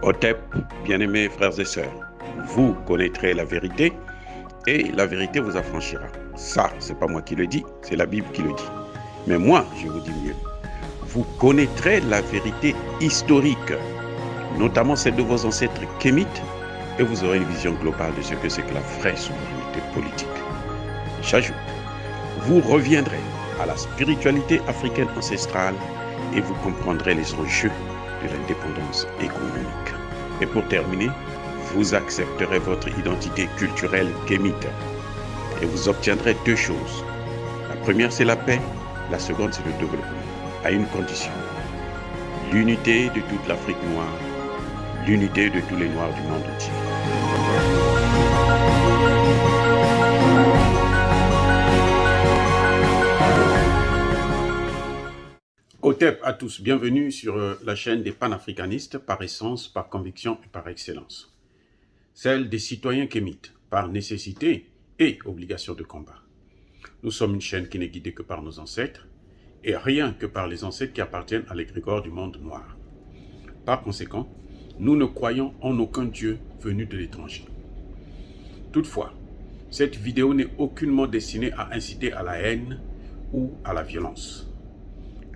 Otep, bien-aimés frères et sœurs, vous connaîtrez la vérité et la vérité vous affranchira. Ça, c'est pas moi qui le dis, c'est la Bible qui le dit. Mais moi, je vous dis mieux. Vous connaîtrez la vérité historique, notamment celle de vos ancêtres kémites, et vous aurez une vision globale de ce que c'est que la vraie souveraineté politique. J'ajoute, vous reviendrez à la spiritualité africaine ancestrale et vous comprendrez les enjeux de l'indépendance économique. Et pour terminer, vous accepterez votre identité culturelle kémite et vous obtiendrez deux choses. La première, c'est la paix. La seconde, c'est le développement, à une condition. L'unité de toute l'Afrique noire, l'unité de tous les Noirs du monde entier. Otep à tous, bienvenue sur la chaîne des panafricanistes par essence, par conviction et par excellence. Celle des citoyens kémites, par nécessité et obligation de combat. Nous sommes une chaîne qui n'est guidée que par nos ancêtres, et rien que par les ancêtres qui appartiennent à l'égrégore du monde noir. Par conséquent, nous ne croyons en aucun Dieu venu de l'étranger. Toutefois, cette vidéo n'est aucunement destinée à inciter à la haine ou à la violence.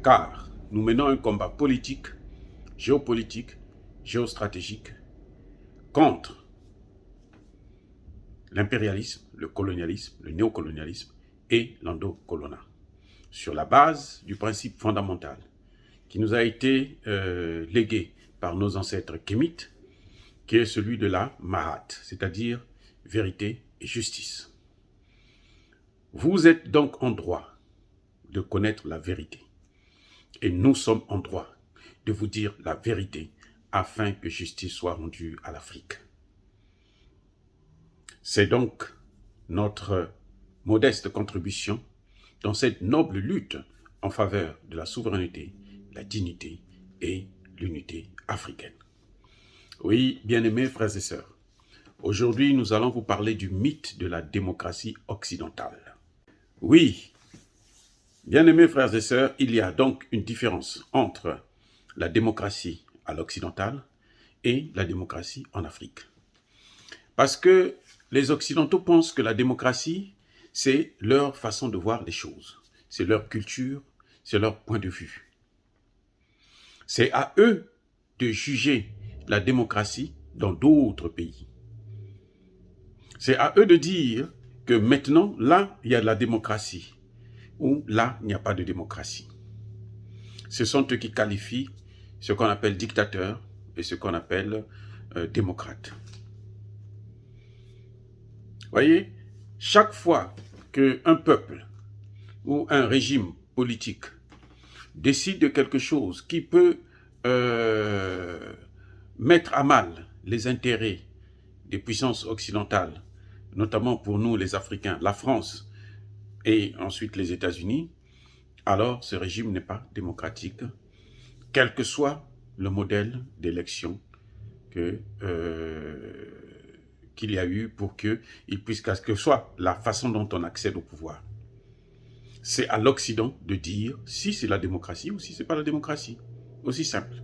Car nous menons un combat politique, géopolitique, géostratégique contre l'impérialisme, le colonialisme, le néocolonialisme et l'endocolonat, sur la base du principe fondamental qui nous a été légué par nos ancêtres kémites, qui est celui de la Mahat, c'est-à-dire vérité et justice. Vous êtes donc en droit de connaître la vérité. Et nous sommes en droit de vous dire la vérité afin que justice soit rendue à l'Afrique. C'est donc notre modeste contribution dans cette noble lutte en faveur de la souveraineté, la dignité et l'unité africaine. Oui, bien-aimés frères et sœurs, aujourd'hui nous allons vous parler du mythe de la démocratie occidentale. Oui, bien-aimés frères et sœurs, il y a donc une différence entre la démocratie à l'occidental et la démocratie en Afrique. Parce que les Occidentaux pensent que la démocratie, c'est leur façon de voir les choses, c'est leur culture, c'est leur point de vue. C'est à eux de juger la démocratie dans d'autres pays. C'est à eux de dire que maintenant, là, il y a de la démocratie, ou là, il n'y a pas de démocratie. Ce sont eux qui qualifient ce qu'on appelle dictateur et ce qu'on appelle démocrate. Voyez, chaque fois qu'un peuple ou un régime politique décide de quelque chose qui peut mettre à mal les intérêts des puissances occidentales, notamment pour nous les Africains, la France et ensuite les États-Unis, alors ce régime n'est pas démocratique, quel que soit le modèle d'élection qu'il y a eu pour qu'il puisse, quelle que soit la façon dont on accède au pouvoir. C'est à l'Occident de dire si c'est la démocratie ou si ce n'est pas la démocratie. Aussi simple.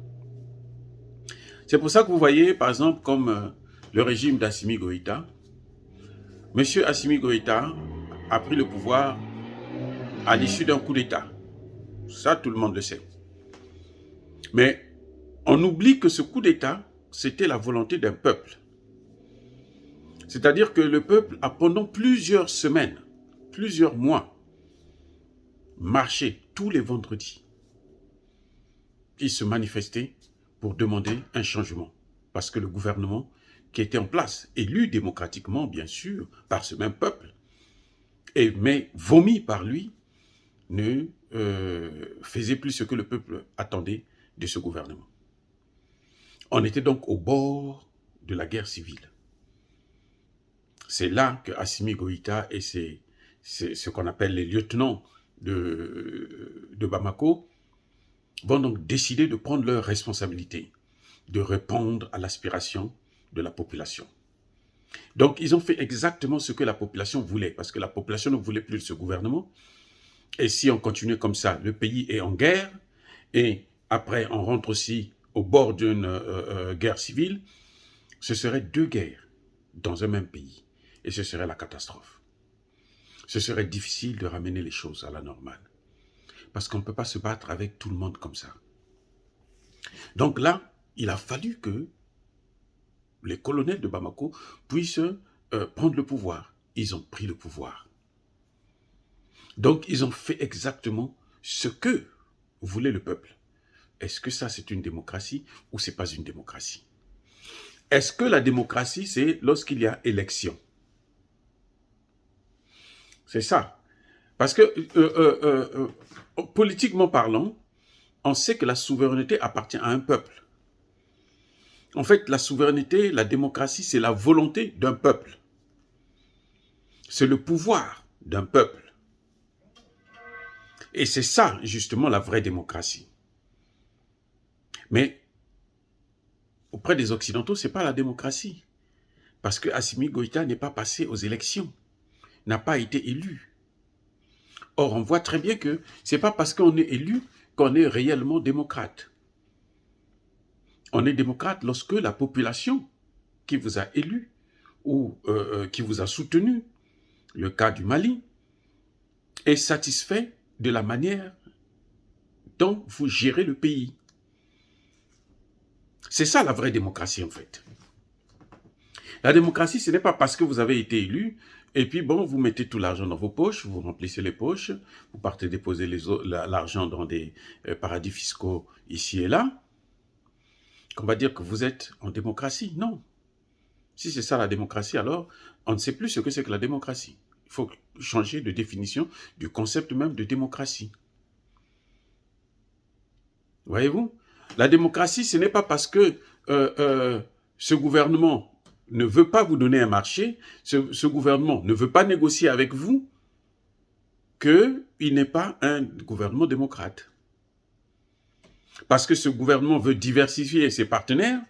C'est pour ça que vous voyez, par exemple, comme le régime d'Assimi Goïta. Monsieur Assimi Goïta a pris le pouvoir à l'issue d'un coup d'État. Ça, tout le monde le sait. Mais on oublie que ce coup d'État, c'était la volonté d'un peuple. C'est-à-dire que le peuple a pendant plusieurs semaines, plusieurs mois, marché tous les vendredis. Il se manifestait pour demander un changement. Parce que le gouvernement qui était en place, élu démocratiquement bien sûr, par ce même peuple, mais vomi par lui, ne faisait plus ce que le peuple attendait de ce gouvernement. On était donc au bord de la guerre civile. C'est là que Assimi Goïta et ce qu'on appelle les lieutenants de Bamako vont donc décider de prendre leurs responsabilités, de répondre à l'aspiration de la population. Donc ils ont fait exactement ce que la population voulait, parce que la population ne voulait plus de ce gouvernement. Et si on continue comme ça, le pays est en guerre, et après on rentre aussi au bord d'une guerre civile, ce serait 2 guerres dans un même pays. Et ce serait la catastrophe. Ce serait difficile de ramener les choses à la normale. Parce qu'on ne peut pas se battre avec tout le monde comme ça. Donc là, il a fallu que les colonels de Bamako puissent prendre le pouvoir. Ils ont pris le pouvoir. Donc, ils ont fait exactement ce que voulait le peuple. Est-ce que ça, c'est une démocratie ou c'est pas une démocratie? Est-ce que la démocratie, c'est lorsqu'il y a élection? C'est ça. Parce que, politiquement parlant, on sait que la souveraineté appartient à un peuple. En fait, la souveraineté, la démocratie, c'est la volonté d'un peuple. C'est le pouvoir d'un peuple. Et c'est ça, justement, la vraie démocratie. Mais, auprès des Occidentaux, ce n'est pas la démocratie. Parce que Assimi Goïta n'est pas passé aux élections, n'a pas été élu. Or, on voit très bien que ce n'est pas parce qu'on est élu qu'on est réellement démocrate. On est démocrate lorsque la population qui vous a élu ou qui vous a soutenu, le cas du Mali, est satisfait de la manière dont vous gérez le pays. C'est ça la vraie démocratie en fait. La démocratie, ce n'est pas parce que vous avez été élu, et puis bon, vous mettez tout l'argent dans vos poches, vous remplissez les poches, vous partez déposer l'argent dans des paradis fiscaux ici et là, qu'on va dire que vous êtes en démocratie. Non. Si c'est ça la démocratie, alors on ne sait plus ce que c'est que la démocratie. Il faut changer de définition du concept même de démocratie. Voyez-vous? La démocratie, ce n'est pas parce que ce gouvernement ne veut pas vous donner un marché, ce gouvernement ne veut pas négocier avec vous, qu'il n'est pas un gouvernement démocrate. Parce que ce gouvernement veut diversifier ses partenaires,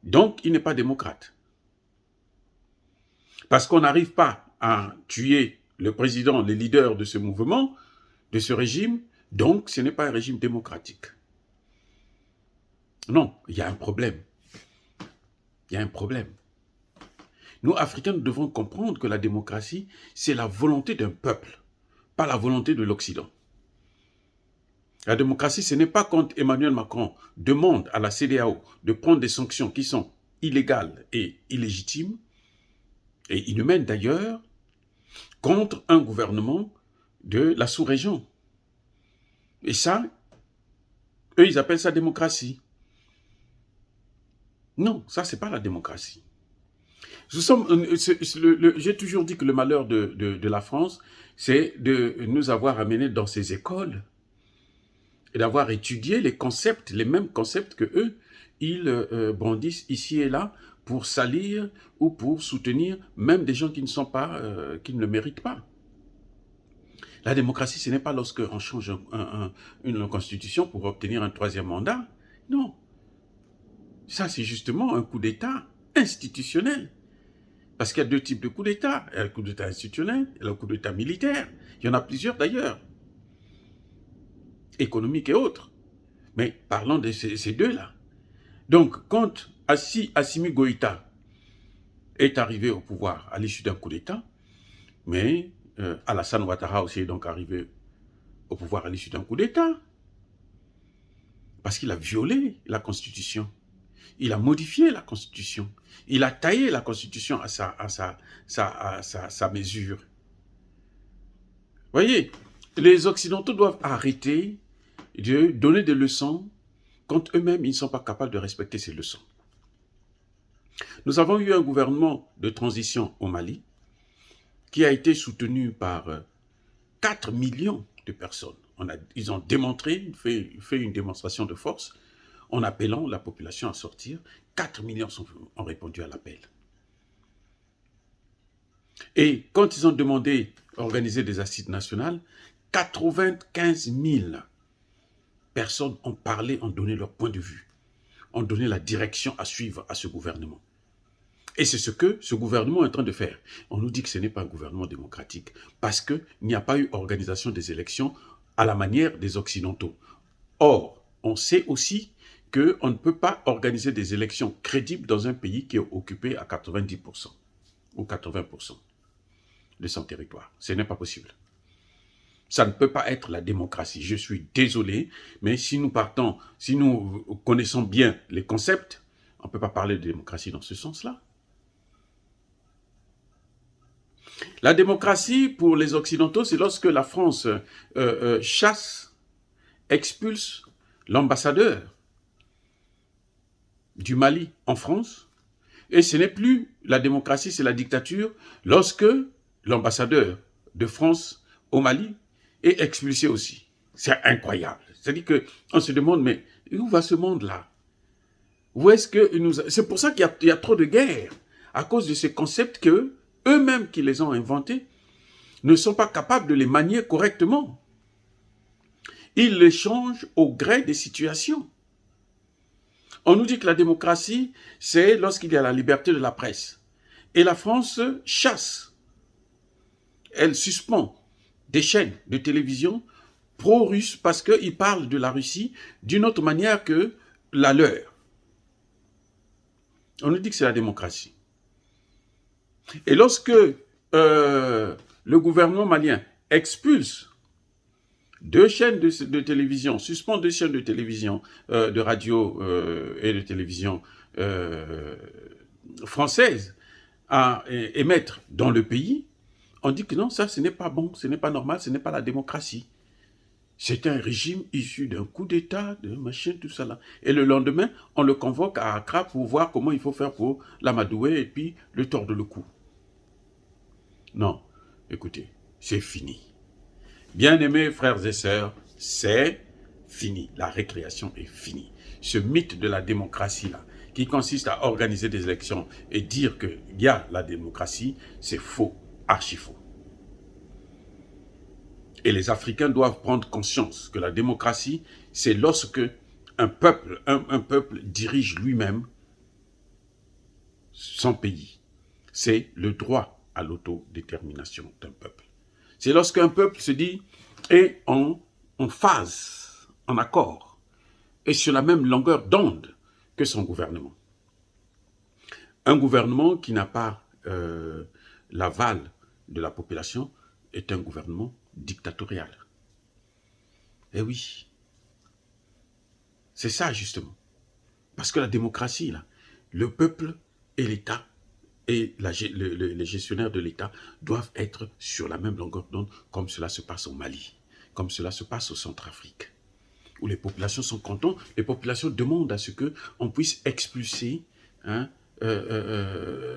donc il n'est pas démocrate. Parce qu'on n'arrive pas à tuer le président, les leaders de ce mouvement, de ce régime, donc ce n'est pas un régime démocratique. Non, il y a un problème. Il y a un problème. Nous, Africains, nous devons comprendre que la démocratie, c'est la volonté d'un peuple, pas la volonté de l'Occident. La démocratie, ce n'est pas quand Emmanuel Macron demande à la CEDEAO de prendre des sanctions qui sont illégales et illégitimes, et inhumaines d'ailleurs, contre un gouvernement de la sous-région. Et ça, eux, ils appellent ça démocratie. Non, ça, c'est pas la démocratie. J'ai toujours dit que le malheur de la France, c'est de nous avoir amenés dans ces écoles et d'avoir étudié les concepts, les mêmes concepts que eux, ils brandissent ici et là pour salir ou pour soutenir même des gens qui ne sont pas, qui ne le méritent pas. La démocratie, ce n'est pas lorsque on change une constitution pour obtenir un 3e mandat. Non. Ça, c'est justement un coup d'État institutionnel. Parce qu'il y a 2 types de coups d'État. Il y a le coup d'État institutionnel et le coup d'État militaire. Il y en a plusieurs d'ailleurs. Économiques et autres. Mais parlons de ces deux-là. Donc, quand Assimi Goïta est arrivé au pouvoir à l'issue d'un coup d'État, mais Alassane Ouattara aussi est donc arrivé au pouvoir à l'issue d'un coup d'État. Parce qu'il a violé la Constitution. Il a modifié la Constitution. Il a taillé la Constitution à sa mesure. Voyez, les Occidentaux doivent arrêter de donner des leçons quand eux-mêmes, ils ne sont pas capables de respecter ces leçons. Nous avons eu un gouvernement de transition au Mali qui a été soutenu par 4 millions de personnes. Ils ont démontré, fait une démonstration de force en appelant la population à sortir. 4 millions ont répondu à l'appel. Et quand ils ont demandé à organiser des assises nationales, 95 000 personnes ont parlé, ont donné leur point de vue, ont donné la direction à suivre à ce gouvernement. Et c'est ce que ce gouvernement est en train de faire. On nous dit que ce n'est pas un gouvernement démocratique parce qu'il n'y a pas eu organisation des élections à la manière des Occidentaux. Or, on sait aussi qu'on ne peut pas organiser des élections crédibles dans un pays qui est occupé à 90% ou 80% de son territoire. Ce n'est pas possible. Ça ne peut pas être la démocratie. Je suis désolé, mais si nous connaissons bien les concepts, on ne peut pas parler de démocratie dans ce sens-là. La démocratie, pour les Occidentaux, c'est lorsque la France chasse, expulse l'ambassadeur du Mali en France. Et ce n'est plus la démocratie, c'est la dictature lorsque l'ambassadeur de France au Mali est expulsé aussi. C'est incroyable. C'est-à-dire qu'on se demande, mais où va ce monde-là? Où est-ce que nous... C'est pour ça qu'il y a trop de guerres, à cause de ces concepts que eux-mêmes qui les ont inventés ne sont pas capables de les manier correctement. Ils les changent au gré des situations. On nous dit que la démocratie, c'est lorsqu'il y a la liberté de la presse. Et la France chasse. Elle suspend des chaînes de télévision pro-russes parce qu'ils parlent de la Russie d'une autre manière que la leur. On nous dit que c'est la démocratie. Et lorsque le gouvernement malien expulse 2 chaînes de télévision, suspend 2 chaînes de télévision, de radio et de télévision françaises à émettre dans le pays, on dit que non, ça ce n'est pas bon, ce n'est pas normal, ce n'est pas la démocratie. C'est un régime issu d'un coup d'État, de machin, tout ça là. Et le lendemain, on le convoque à Accra pour voir comment il faut faire pour l'amadouer et puis le tordre le cou. Non, écoutez, c'est fini. Bien-aimés frères et sœurs, c'est fini. La récréation est finie. Ce mythe de la démocratie là, qui consiste à organiser des élections et dire qu'il y a la démocratie, c'est faux, archi faux. Et les Africains doivent prendre conscience que la démocratie, c'est lorsque un peuple dirige lui-même son pays. C'est le droit à l'autodétermination d'un peuple. C'est lorsqu'un peuple se dit est en phase, en accord, et sur la même longueur d'onde que son gouvernement. Un gouvernement qui n'a pas l'aval de la population est un gouvernement dictatorial. Eh oui, c'est ça justement. Parce que la démocratie, là, le peuple et l'État et les gestionnaires de l'État doivent être sur la même longueur d'onde comme cela se passe au Mali, comme cela se passe au Centrafrique, où les populations sont contentes, les populations demandent à ce qu'on puisse expulser,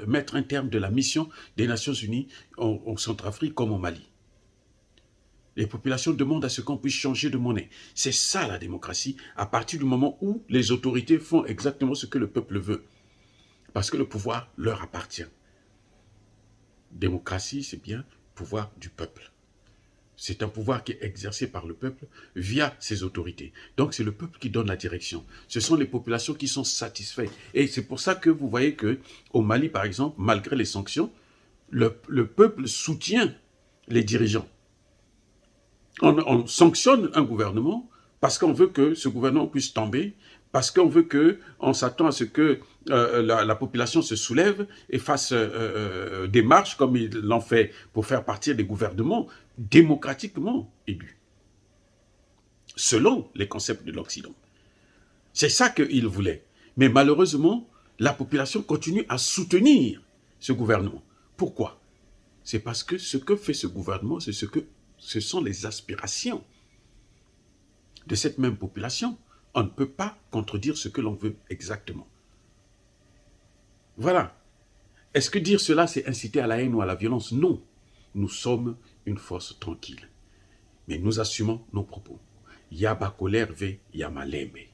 mettre un terme de la mission des Nations Unies au Centrafrique comme au Mali. Les populations demandent à ce qu'on puisse changer de monnaie. C'est ça la démocratie, à partir du moment où les autorités font exactement ce que le peuple veut. Parce que le pouvoir leur appartient. Démocratie, c'est bien le pouvoir du peuple. C'est un pouvoir qui est exercé par le peuple via ses autorités. Donc c'est le peuple qui donne la direction. Ce sont les populations qui sont satisfaites. Et c'est pour ça que vous voyez qu'au Mali, par exemple, malgré les sanctions, le peuple soutient les dirigeants. On sanctionne un gouvernement parce qu'on veut que ce gouvernement puisse tomber, parce qu'on veut on s'attend à ce que la population se soulève et fasse des marches comme ils l'ont fait pour faire partir des gouvernements démocratiquement élus, selon les concepts de l'Occident. C'est ça qu'ils voulaient. Mais malheureusement, la population continue à soutenir ce gouvernement. Pourquoi? C'est parce que ce que fait ce gouvernement, ce sont les aspirations de cette même population. On ne peut pas contredire ce que l'on veut exactement. Voilà. Est-ce que dire cela, c'est inciter à la haine ou à la violence? Non. Nous sommes une force tranquille. Mais nous assumons nos propos. Yaba kolerve, yamalembe.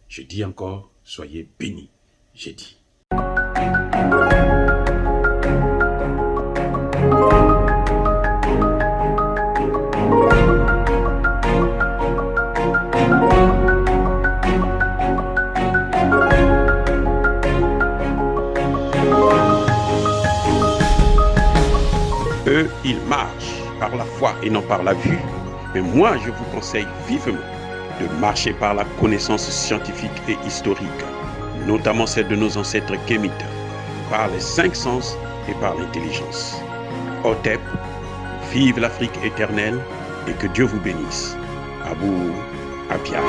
Je dis encore, soyez bénis. J'ai dit. Eux, ils marchent par la foi et non par la vue. Mais moi, je vous conseille vivement de marcher par la connaissance scientifique et historique, notamment celle de nos ancêtres kémites, par les 5 sens et par l'intelligence. Otep, vive l'Afrique éternelle et que Dieu vous bénisse. Abou Apia.